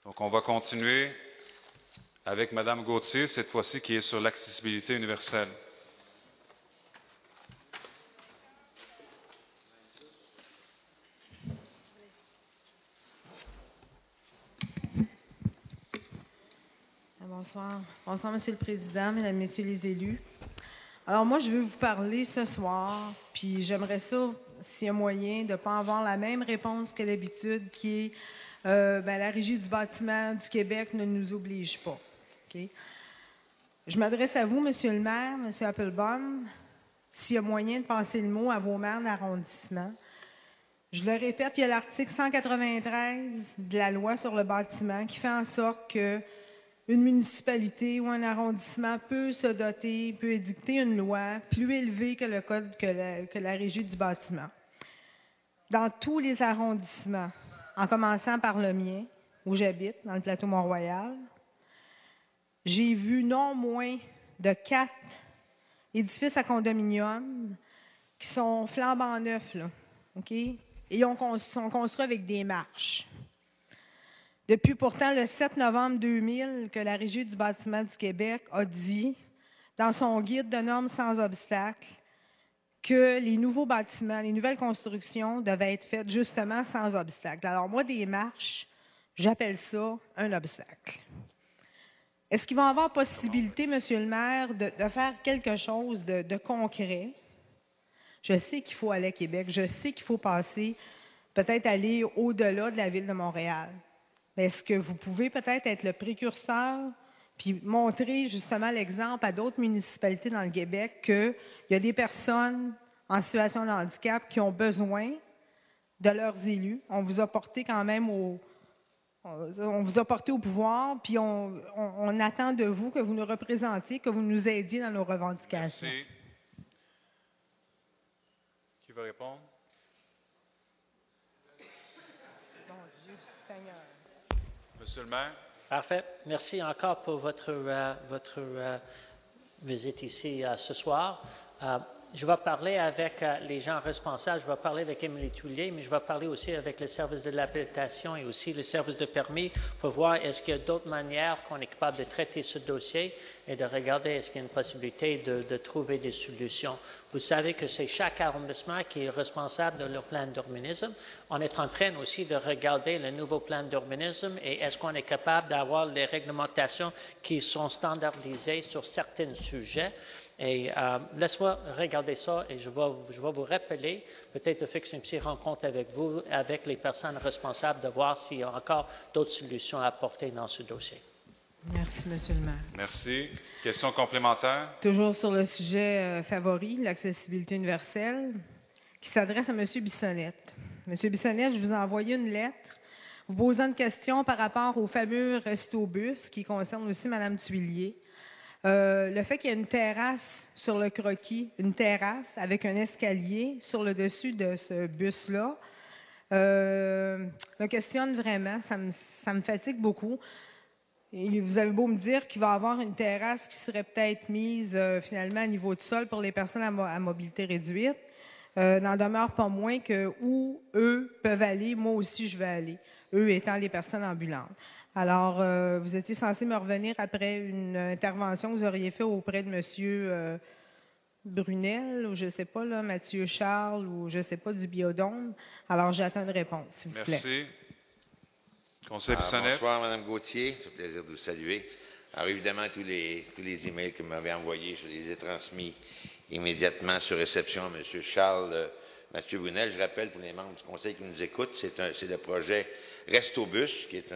Donc, on va continuer avec Mme Gauthier, cette fois-ci, qui est sur l'accessibilité universelle. Bonsoir. Bonsoir, Monsieur le Président, Mesdames, Messieurs les élus. Alors, moi, je veux vous parler ce soir, puis j'aimerais ça, s'il y a moyen, de ne pas avoir la même réponse que d'habitude, qui est la Régie du bâtiment du Québec ne nous oblige pas. Okay? Je m'adresse à vous, Monsieur le maire, Monsieur Applebaum, s'il y a moyen de passer le mot à vos maires d'arrondissement. Je le répète, il y a l'article 193 de la loi sur le bâtiment qui fait en sorte que une municipalité ou un arrondissement peut se doter, peut édicter une loi plus élevée que le code que la régie du bâtiment. Dans tous les arrondissements, en commençant par le mien, où j'habite, dans le plateau Mont-Royal, j'ai vu non moins de 4 édifices à condominium qui sont flambant neufs, là, OK? Et ils sont construits avec des marches. Depuis pourtant le 7 novembre 2000 que la Régie du bâtiment du Québec a dit, dans son guide de normes sans obstacle, que les nouveaux bâtiments, les nouvelles constructions devaient être faites justement sans obstacle. Alors moi, des marches, j'appelle ça un obstacle. Est-ce qu'il va y avoir possibilité, Monsieur le maire, de faire quelque chose de concret? Je sais qu'il faut aller à Québec, je sais qu'il faut passer, peut-être aller au-delà de la ville de Montréal. Est-ce que vous pouvez peut-être être le précurseur puis montrer justement l'exemple à d'autres municipalités dans le Québec qu'il y a des personnes en situation de handicap qui ont besoin de leurs élus. On vous a porté quand même on vous a porté au pouvoir, puis on attend de vous que vous nous représentiez, que vous nous aidiez dans nos revendications. Merci. Qui va répondre? Mon Dieu Seigneur. Monsieur le maire. Parfait. Merci encore pour votre visite ici ce soir. Je vais parler avec les gens responsables, je vais parler avec Émilie Toulier, mais je vais parler aussi avec le service de l'habilitation et aussi le service de permis pour voir est-ce qu'il y a d'autres manières qu'on est capable de traiter ce dossier et de regarder est-ce qu'il y a une possibilité de trouver des solutions. Vous savez que c'est chaque arrondissement qui est responsable de leur plan d'urbanisme. On est en train aussi de regarder le nouveau plan d'urbanisme et est-ce qu'on est capable d'avoir les réglementations qui sont standardisées sur certains sujets. Et laisse-moi regarder ça et je vais vous rappeler, peut-être de fixer une petite rencontre avec vous, avec les personnes responsables, de voir s'il y a encore d'autres solutions à apporter dans ce dossier. Merci, Monsieur le maire. Merci. Question complémentaire? Toujours sur le sujet favori, l'accessibilité universelle, qui s'adresse à M. Bissonnette. M. Bissonnette, je vous ai envoyé une lettre vous posant une question par rapport au fameux resto-bus qui concerne aussi Mme Tuillier. Le fait qu'il y ait une terrasse sur le croquis, une terrasse avec un escalier sur le dessus de ce bus-là, me questionne vraiment, ça me fatigue beaucoup. Et vous avez beau me dire qu'il va y avoir une terrasse qui serait peut-être mise finalement à niveau de sol pour les personnes à mobilité réduite, n'en demeure pas moins que où eux peuvent aller, moi aussi je vais aller, eux étant les personnes ambulantes. Alors, vous étiez censé me revenir après une intervention que vous auriez faite auprès de M. Brunel, ou je ne sais pas, là, Mathieu Charles, ou je ne sais pas, du Biodôme. Alors, j'attends une réponse, s'il vous plaît. Merci. Conseiller Bissonnette. Bonsoir, Mme Gauthier. C'est un plaisir de vous saluer. Alors, évidemment, tous les emails que vous m'avez envoyés, je les ai transmis immédiatement sur réception à M. Charles, Mathieu Brunel. Je rappelle pour les membres du Conseil qui nous écoutent, c'est le projet Restobus, qui est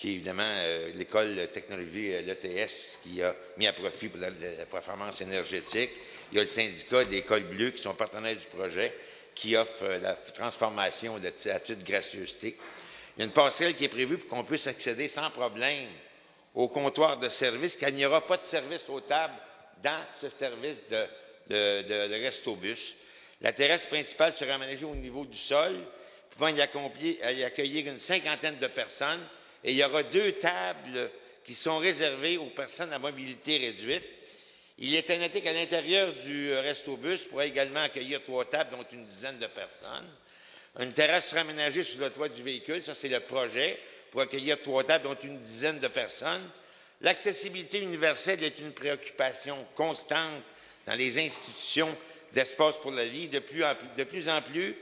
évidemment l'école technologie, l'ETS, qui a mis à profit pour la performance énergétique. Il y a le syndicat des Cols Bleus qui sont partenaires du projet, qui offre la transformation de la tuile gracieuseté. Il y a une passerelle qui est prévue pour qu'on puisse accéder sans problème au comptoir de service, car il n'y aura pas de service aux tables dans ce service de Restobus. La terrasse principale sera aménagée au niveau du sol, pouvant y accueillir une cinquantaine de personnes, et il y aura 2 tables qui sont réservées aux personnes à mobilité réduite. Il est à noter qu'à l'intérieur du Restobus pourra également accueillir 3 tables, dont une dizaine de personnes. Une terrasse sera aménagée sur le toit du véhicule, ça c'est le projet, pour accueillir 3 tables, dont une dizaine de personnes. L'accessibilité universelle est une préoccupation constante dans les institutions d'espace pour la vie. De plus en plus,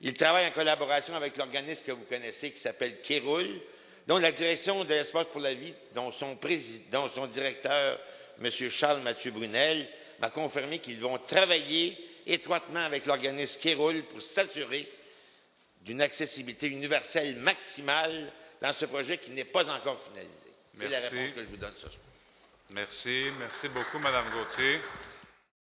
il travaille en collaboration avec l'organisme que vous connaissez qui s'appelle Kéroul, dont la direction de l'espace pour la vie, dont son directeur, M. Charles Mathieu Brunel, m'a confirmé qu'ils vont travailler étroitement avec l'organisme Kéroul pour s'assurer d'une accessibilité universelle maximale dans ce projet qui n'est pas encore finalisé. C'est la réponse que je vous donne ce soir. Merci. Merci beaucoup, Mme Gauthier.